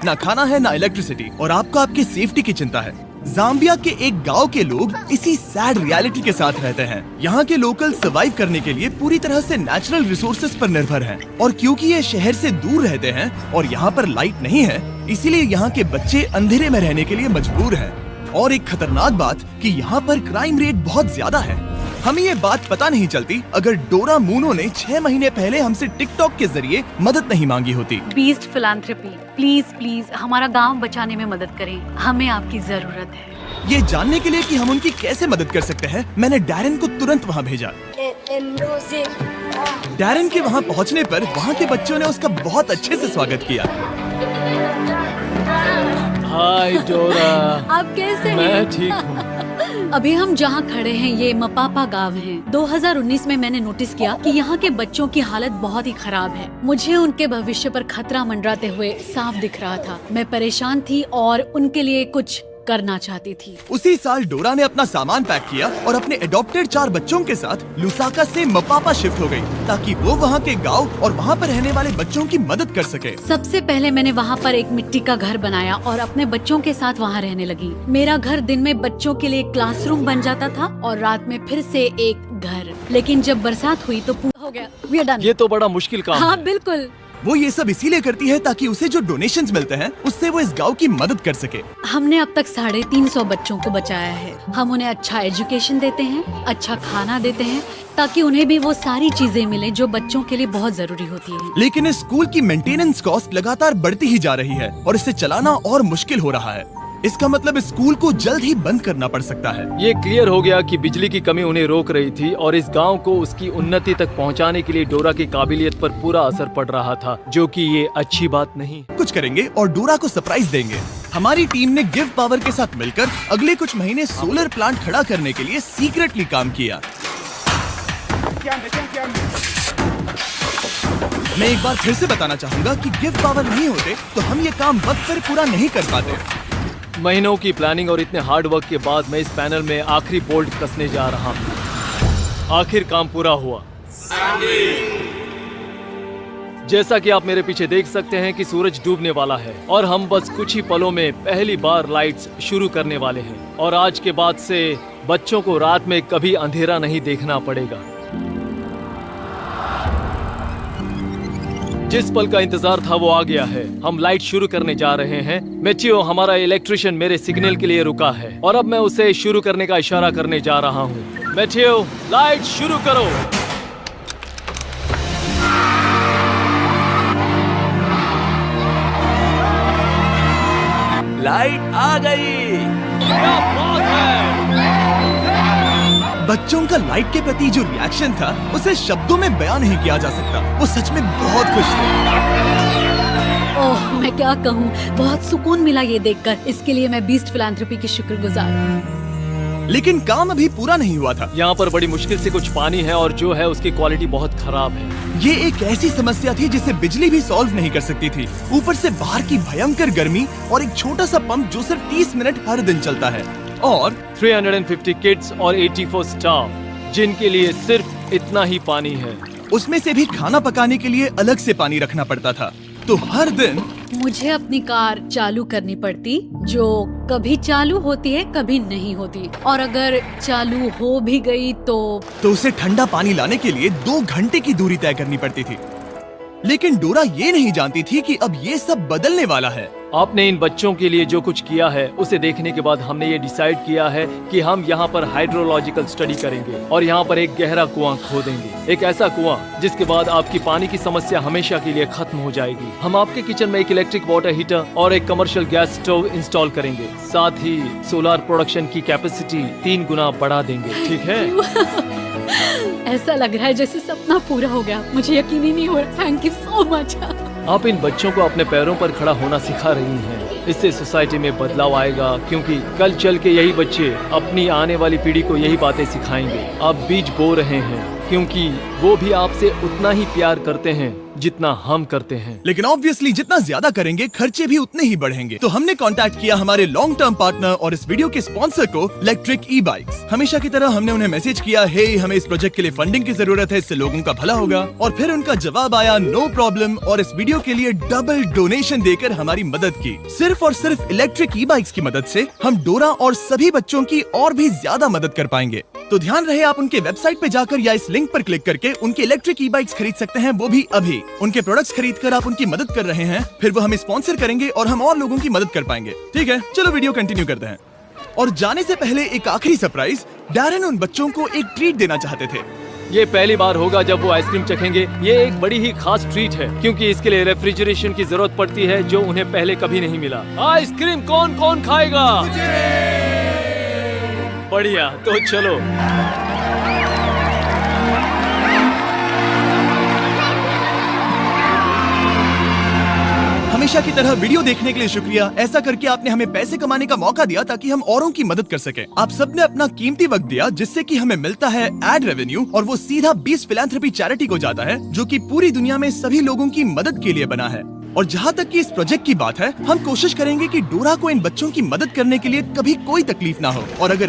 ना खाना है, ना इलेक्ट्रिसिटी, और आपको आपकी सेफ्टी की चिंता है। जाम्बिया के एक गांव के लोग इसी सैड रियलिटी के साथ रहते हैं। यहाँ के लोकल सर्वाइव करने के लिए पूरी तरह से नेचुरल रिसोर्सेज पर निर्भर हैं। और क्योंकि ये शहर से दूर रहते हैं और यहाँ पर लाइट नहीं है, इसीलिए यहाँ के बच्चे अंधेरे में रहने के लिए मजबूर हैं। और एक खतरनाक बात कि यहाँ पर क्राइम रेट बहुत ज्यादा है। हमें ये बात पता नहीं चलती अगर डोरा मूनो ने 6 महीने पहले हमसे टिकटॉक के जरिए मदद नहीं मांगी होती। बीस्ट फिलैंथ्रोपी, प्लीज प्लीज हमारा गांव बचाने में मदद करें, हमें आपकी जरूरत है। ये जानने के लिए कि हम उनकी कैसे मदद कर सकते हैं, मैंने डैरन को तुरंत वहाँ भेजा। डैरन के वहाँ पहुँचने पर वहाँ के बच्चों ने उसका बहुत अच्छे से स्वागत किया। हाय डोरा, आप कैसे हैं? मैं ठीक हूँ। अभी हम जहाँ खड़े हैं ये मपापा गांव है। 2019 में मैंने नोटिस किया कि यहाँ के बच्चों की हालत बहुत ही खराब है। मुझे उनके भविष्य पर खतरा मंडराते हुए साफ दिख रहा था। मैं परेशान थी और उनके लिए कुछ करना चाहती थी। उसी साल डोरा ने अपना सामान पैक किया और अपने एडॉप्टेड 4 बच्चों के साथ लुसाका से मपापा शिफ्ट हो गई, ताकि वो वहाँ के गांव और वहाँ पर रहने वाले बच्चों की मदद कर सके। सबसे पहले मैंने वहाँ पर एक मिट्टी का घर बनाया और अपने बच्चों के साथ वहाँ रहने लगी। मेरा घर दिन में बच्चों के लिए क्लासरूम बन जाता था और रात में फिर से एक घर। लेकिन जब बरसात हुई तो पूरा हो गया। We are done। ये तो बड़ा मुश्किल काम हाँ है। बिल्कुल। वो ये सब इसीलिए करती है ताकि उसे जो डोनेशंस मिलते हैं उससे वो इस गांव की मदद कर सके। हमने अब तक 350 बच्चों को बचाया है। हम उन्हें अच्छा एजुकेशन देते हैं, अच्छा खाना देते हैं, ताकि उन्हें भी वो सारी चीजें मिले जो बच्चों के लिए बहुत जरूरी होती है। लेकिन इस स्कूल की मेंटेनेंस कॉस्ट लगातार बढ़ती ही जा रही है और इसे चलाना और मुश्किल हो रहा है। इसका मतलब इस स्कूल को जल्द ही बंद करना पड़ सकता है। ये क्लियर हो गया कि बिजली की कमी उन्हें रोक रही थी और इस गांव को उसकी उन्नति तक पहुंचाने के लिए डोरा की काबिलियत पर पूरा असर पड़ रहा था, जो कि ये अच्छी बात नहीं। कुछ करेंगे और डोरा को सरप्राइज देंगे। हमारी टीम ने गिव पावर के साथ मिलकर अगले कुछ महीने सोलर प्लांट खड़ा करने के लिए सीक्रेटली काम किया। मैं एक बार फिर से बताना चाहूँगा कि गिव पावर नहीं होते तो हम ये काम वक्त पर पूरा नहीं कर पाते। महीनों की प्लानिंग और इतने हार्ड वर्क के बाद मैं इस पैनल में आखिरी बोल्ट कसने जा रहा हूँ। आखिर काम पूरा हुआ। जैसा कि आप मेरे पीछे देख सकते हैं कि सूरज डूबने वाला है और हम बस कुछ ही पलों में पहली बार लाइट्स शुरू करने वाले हैं। और आज के बाद से बच्चों को रात में कभी अंधेरा नहीं देखना पड़ेगा। जिस पल का इंतजार था वो आ गया है। हम लाइट शुरू करने जा रहे हैं। मैथियो, हमारा इलेक्ट्रिशियन, मेरे सिग्नल के लिए रुका है और अब मैं उसे शुरू करने का इशारा करने जा रहा हूँ। मैथियो, लाइट शुरू करो। लाइट आ गई। क्या बात है! बच्चों का लाइट के प्रति जो रिएक्शन था उसे शब्दों में बयान नहीं किया जा सकता। वो सच में बहुत खुश थे। ओह, मैं क्या कहूँ, बहुत सुकून मिला ये देखकर। इसके लिए मैं बीस्ट फिलैंथ्रोपी की शुक्रगुजार हूँ। लेकिन काम अभी पूरा नहीं हुआ था। यहाँ पर बड़ी मुश्किल से कुछ पानी है और जो है उसकी क्वालिटी बहुत खराब है। ये एक ऐसी समस्या थी जिसे बिजली भी सॉल्व नहीं कर सकती थी। ऊपर से बाहर की भयंकर गर्मी और एक छोटा सा पंप जो सिर्फ 30 मिनट हर दिन चलता है और 350 किड्स और 84 स्टाफ जिनके लिए सिर्फ इतना ही पानी है। उसमें से भी खाना पकाने के लिए अलग से पानी रखना पड़ता था। तो हर दिन मुझे अपनी कार चालू करनी पड़ती, जो कभी चालू होती है कभी नहीं होती, और अगर चालू हो भी गई तो उसे ठंडा पानी लाने के लिए 2 घंटे की दूरी तय करनी पड़ती थी। लेकिन डोरा ये नहीं जानती थी कि अब ये सब बदलने वाला है। आपने इन बच्चों के लिए जो कुछ किया है उसे देखने के बाद हमने ये डिसाइड किया है कि हम यहाँ पर हाइड्रोलॉजिकल स्टडी करेंगे और यहाँ पर एक गहरा कुआं खोदेंगे। एक ऐसा कुआं जिसके बाद आपकी पानी की समस्या हमेशा के लिए खत्म हो जाएगी। हम आपके किचन में एक इलेक्ट्रिक वाटर हीटर और एक कमर्शियल गैस स्टोव इंस्टॉल करेंगे। साथ ही सोलर प्रोडक्शन की कैपेसिटी 3 गुना बढ़ा देंगे। ठीक है? ऐसा लग रहा है जैसे सपना पूरा हो गया। मुझे यकीन ही नहीं हो रहा। Thank you so much. आप इन बच्चों को अपने पैरों पर खड़ा होना सिखा रही हैं। इससे सोसाइटी में बदलाव आएगा, क्योंकि कल चल के यही बच्चे अपनी आने वाली पीढ़ी को यही बातें सिखाएंगे। आप बीज बो रहे हैं क्योंकि वो भी आपसे उतना ही प्यार करते हैं जितना हम करते हैं। लेकिन ऑब्वियसली जितना ज्यादा करेंगे खर्चे भी उतने ही बढ़ेंगे। तो हमने कांटेक्ट किया हमारे लॉन्ग टर्म पार्टनर और इस वीडियो के स्पॉन्सर को, इलेक्ट्रिक ई बाइक्स। हमेशा की तरह हमने उन्हें मैसेज किया, हे हमें इस प्रोजेक्ट के लिए फंडिंग की जरूरत है, इससे लोगों का भला होगा। और फिर उनका जवाब आया, नो प्रॉब्लम, और इस वीडियो के लिए डबल डोनेशन देकर हमारी मदद की। सिर्फ और सिर्फ इलेक्ट्रिक ई बाइक्स की मदद से हम डोरा और सभी बच्चों की और भी ज्यादा मदद कर पाएंगे। तो ध्यान रहे, आप उनके वेबसाइट पे जाकर या इस लिंक पर क्लिक करके उनके इलेक्ट्रिक ई बाइक्स खरीद सकते हैं, वो भी अभी। उनके प्रोडक्ट्स खरीदकर आप उनकी मदद कर रहे हैं, फिर वो हमें स्पॉन्सर करेंगे और हम और लोगों की मदद कर पाएंगे। ठीक है, चलो वीडियो कंटिन्यू करते हैं। और जाने से पहले एक आखिरी सरप्राइज, डैरन उन बच्चों को एक ट्रीट देना चाहते थे। ये पहली बार होगा जब वो आइसक्रीम चखेंगे। ये एक बड़ी ही खास ट्रीट है क्योंकि इसके लिए रेफ्रिजरेशन की जरूरत पड़ती है, जो उन्हें पहले कभी नहीं मिला। आइसक्रीम कौन कौन खाएगा? बढ़िया, तो चलो। हमेशा की तरह वीडियो देखने के लिए शुक्रिया। ऐसा करके आपने हमें पैसे कमाने का मौका दिया ताकि हम औरों की मदद कर सकें। आप सबने अपना कीमती वक्त दिया, जिससे कि हमें मिलता है एड रेवेन्यू, और वो सीधा 20 फिलैंथ्रोपी चैरिटी को जाता है, जो कि पूरी दुनिया में सभी लोगों की मदद के लिए बना है। और जहाँ तक कि इस प्रोजेक्ट की बात है, हम कोशिश करेंगे कि डोरा को इन बच्चों की मदद करने के लिए कभी कोई तकलीफ ना हो। और अगर